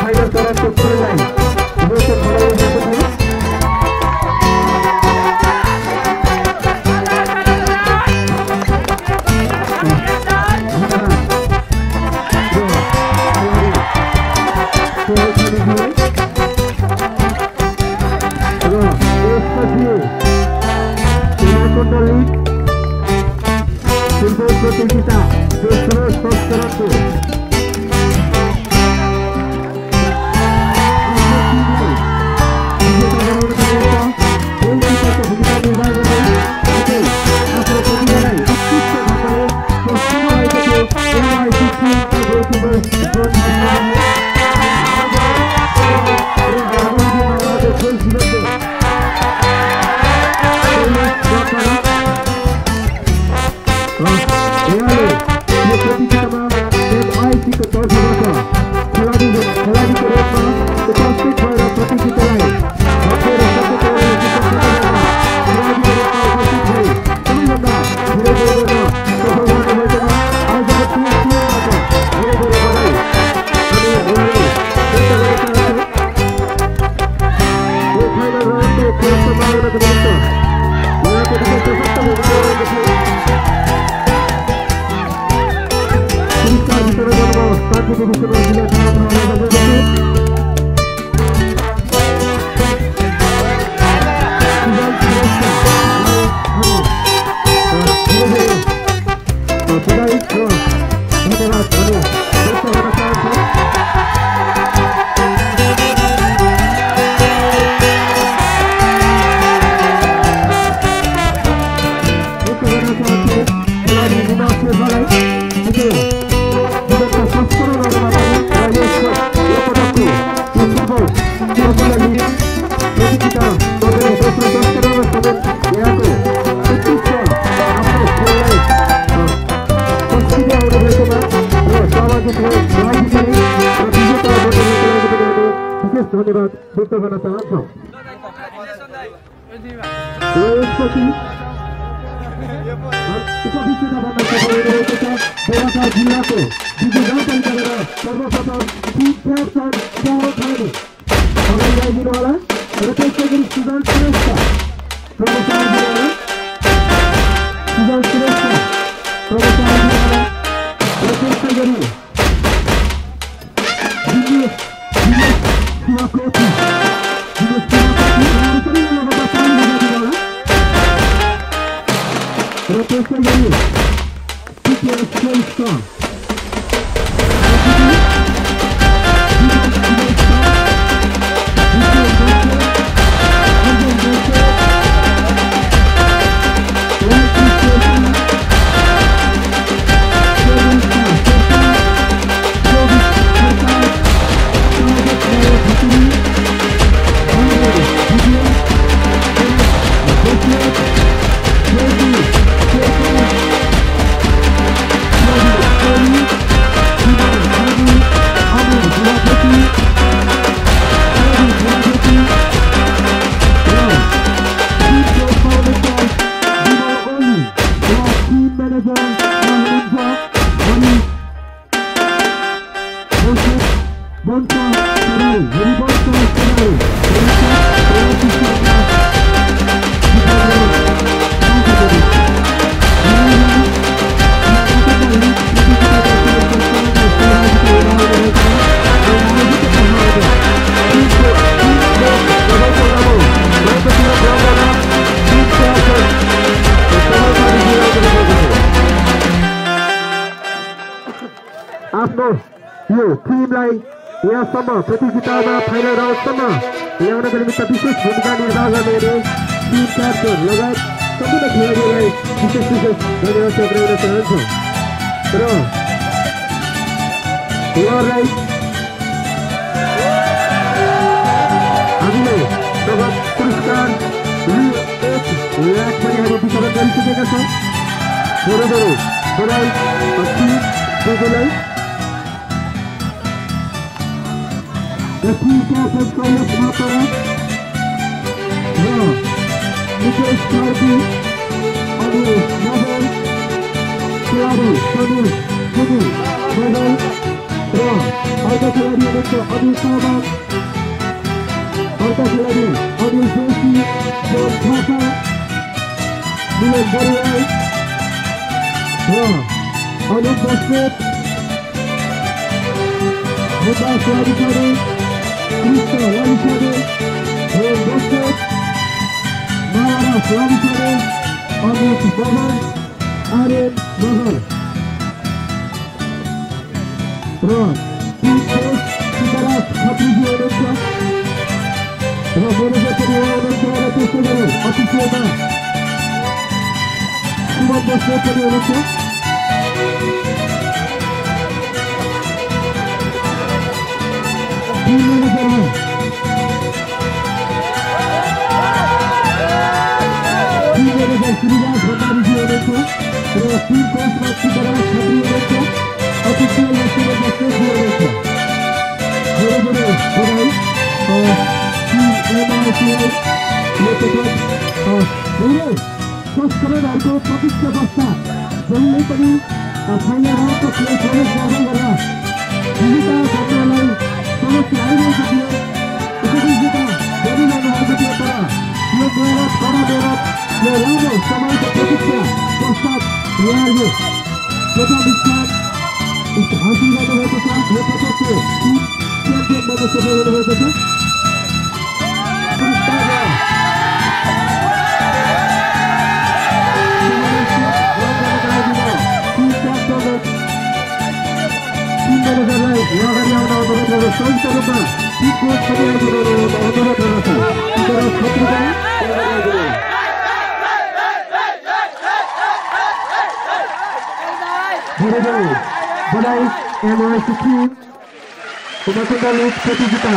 Final चरणको खेललाई रोचक बनाइरहेको थियो। प्रतियोगिता दोस्रो संस्करणको धन्यवाद व्यक्त गर्न चाहन्छौँ। जिल्लाको सर्वप्रथम ल्याइदिनु होला र त्यसै गरी सुजन श्रेष्ठ आफ्नो यो टिमलाई यहाँसम्म प्रतियोगितामा फाइनल राउन्डसम्म ल्याउनका निमित्त विशेष भूमिका निर्वाह गर्ने टिम क्याप्टन लगायत सम्पूर्ण खेलाडीहरूलाई विशेष धन्यवाद टक्राउन चाहन्छौँ र उहाँहरूलाई हामीले नगद पुरस्कार रु 1 लाख पनि हामी वितरण गरिसकेका छौँ। बराबर बधाई República Federal Matara Nicholas Carby Anu Naval Claro Tanu Kudu Naval अर्का खेलाडी हुनुहुन्छ अनिल तामाङ, अर्का खेलाडी अनिल जोशी, जोन थापा, मिलन बरुवाल र अनिल बस्नेत, मुद्दा स्वादिकाले, कृष्ण लालिसाले, रोम बस्नेत, मारा स्वादिकाले, अमित बहन, आर्यन महर र टिम कोच सिद्धराज खत्रीजी हुनुहुन्छ र म्यानेजर पनि हुनुहुन्छ र त्यसै गरी अतिथिमा सुमन बस्नेत पनि हुनुहुन्छ। टिम म्यानेजरमा श्रीराज भण्डारीजी हुनुहुन्छ र टिम कोचमा सिद्धराज खत्री हुनुहुन्छ, अतिथिमा सुमन बस्नेतजी हुनुहुन्छ। धेरै धेरै बधाई टिम एमआरसीलाई यो पटक धेरै संस्करणहरूको प्रतीक्षा पश्चात जसले पनि फाइनल राउन्डको खेल प्रवेश गर्दै गर्दा विजेता बन्नलाई समस्या आइरहेको थियो, उपविजेता बनिरहनुभएको थियो। तर यो मेहनत कड़ा मेहनत यो लामो समयको प्रतीक्षा पश्चात यहाँले प्रथम स्थान हासिल गर्नुभएको छ। यो पटकको टिम च्याम्पियन बन्न सफल हुनुभएको छ। म्यानेजरलाई अगाडि आउन अनुरोध गर्दछु। संयुक्त रूपमा टिम कोच पनि अनुरोध गर्दछ। सिद्धराज खत्रीलाई धेरै धेरै बधाई एमआरसी टिम उमाकुण्ड लिग प्रतियोगिता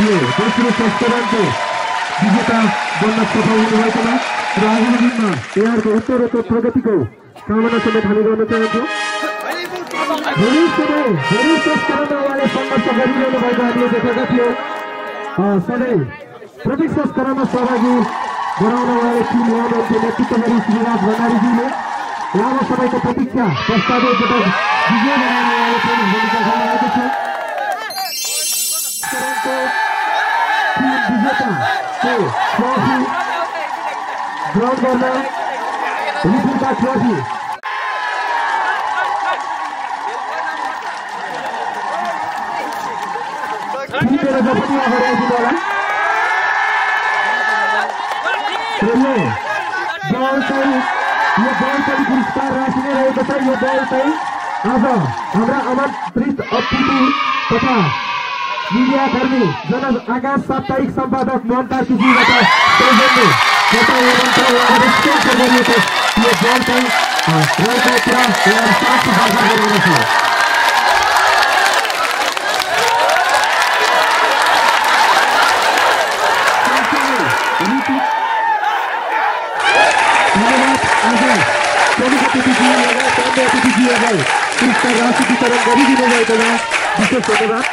यो दोस्रो संस्करणको विजेता बन्न सफल हुनुभएकोमा र आगामी दिनमा यहाँहरूको उत्तरोत्तर प्रगतिको कामना समेत हामी गर्न चाहन्छौँ। धेरै संस्करणमा उहाँले सङ्घर्ष गरिरहनु भएको हामीले देखेका थियौँ। सधैँ प्रत्येक संस्करणमा सहभागी गराउन उहाँले टिम ल्याउनुहुन्थ्यो। नेतृत्व गरी श्रीराज भण्डारीजीले लामो समयको प्रतीक्षा पश्चात एकपटक विजय बनाउन उहाँले प्रमुख भूमिका खेल्नुभएको छ। टिम विजेताको ट्रफी ग्रहण गर्न रिफिलका ट्रफी पनि अगाडि आइदिनु होला। यो बल पनि पुरस्कार राशि नै रहेको छ। यो बल चाहिँ आज हाम्रा आमन्त्रित अतिथि तथा मिडियाकर्मी जन आकाश साप्ताहिक सम्पादक मोहन कार्कीजीबाट गरिएको यो बल चाहिँ रहेको पुरा साफ सफाइ गरिएको छ। पुरस्कार राशि वितरण गरिदिनु भएकोमा विशेष धन्यवाद।